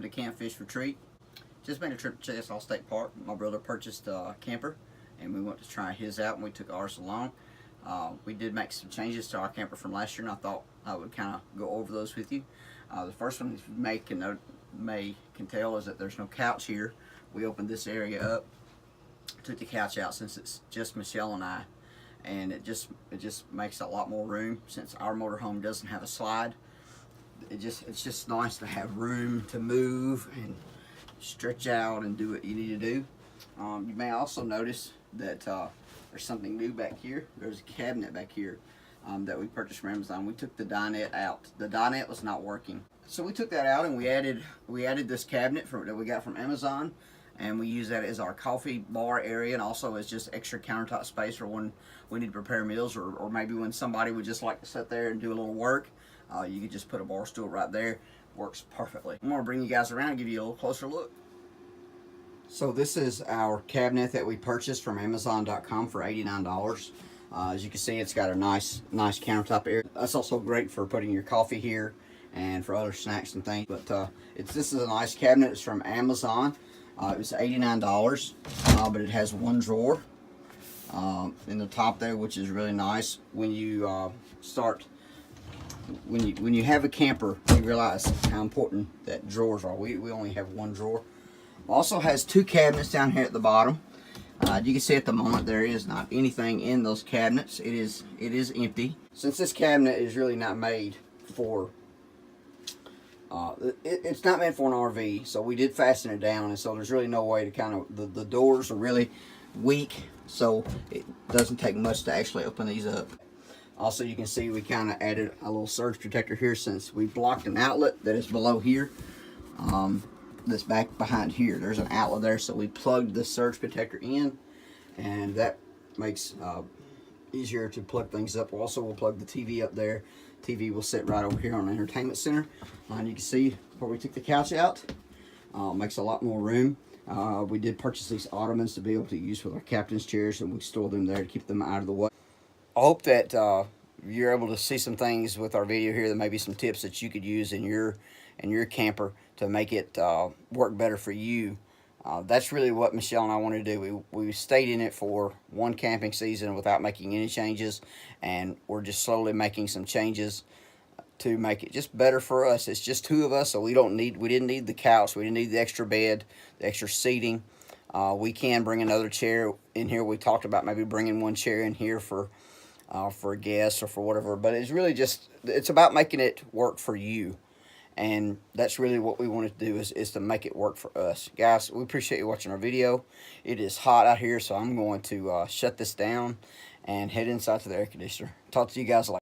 to Campfish Retreat. Just made a trip to Chickasaw State Park. My brother purchased a camper, and we went to try his out, and we took ours along. We did make some changes to our camper from last year, and I thought I would kind of go over those with you. The first one you can tell is that there's no couch here. We opened this area up, took the couch out since it's just Michelle and I, and it just makes a lot more room since our motorhome doesn't have a slide. It's just nice to have room to move and stretch out and do what you need to do. You may also notice that there's something new back here. There's a cabinet back here that we purchased from Amazon. We took the dinette out. The dinette was not working, so we took that out and we added this cabinet that we got from Amazon, and we use that as our coffee bar area, and also as just extra countertop space for when we need to prepare meals, or maybe when somebody would just like to sit there and do a little work. You could just put a bar stool right there. Works perfectly. I'm going to bring you guys around and give you a little closer look. So this is our cabinet that we purchased from Amazon.com for $89. As you can see, it's got a nice countertop area. That's also great for putting your coffee here and for other snacks and things. But this is a nice cabinet. It's from Amazon. It was $89, but it has one drawer in the top there, which is really nice. When you when you have a camper, you realize how important that drawers are. We only have one drawer. Also has two cabinets down here at the bottom. You can see at the moment there is not anything in those cabinets. It is empty. Since this cabinet is really not made for it's not meant for an RV, so we did fasten it down, and so there's really no way to kind of the doors are really weak, so it doesn't take much to actually open these up. Also, you can see we kind of added a little surge protector here since we blocked an outlet that is below here. This back behind here, there's an outlet there, so we plugged the surge protector in, and that makes easier to plug things up. Also, we'll plug the TV up there. TV will sit right over here on the entertainment center. And you can see where we took the couch out. Makes a lot more room. We did purchase these ottomans to be able to use with our captain's chairs, and we store them there to keep them out of the way. I hope that you're able to see some things with our video here. There may be some tips that you could use in your camper to make it work better for you. That's really what Michelle and I wanted to do. We stayed in it for one camping season without making any changes, and we're just slowly making some changes to make it just better for us. It's just two of us, so we didn't need the couch, we didn't need the extra bed, the extra seating. We can bring another chair in here. We talked about maybe bringing one chair in here for guests or for whatever, but it's really it's about making it work for you. And that's really what we wanted to do, is to make it work for us. Guys, we appreciate you watching our video. It is hot out here, so I'm going to shut this down and head inside to the air conditioner. Talk to you guys later.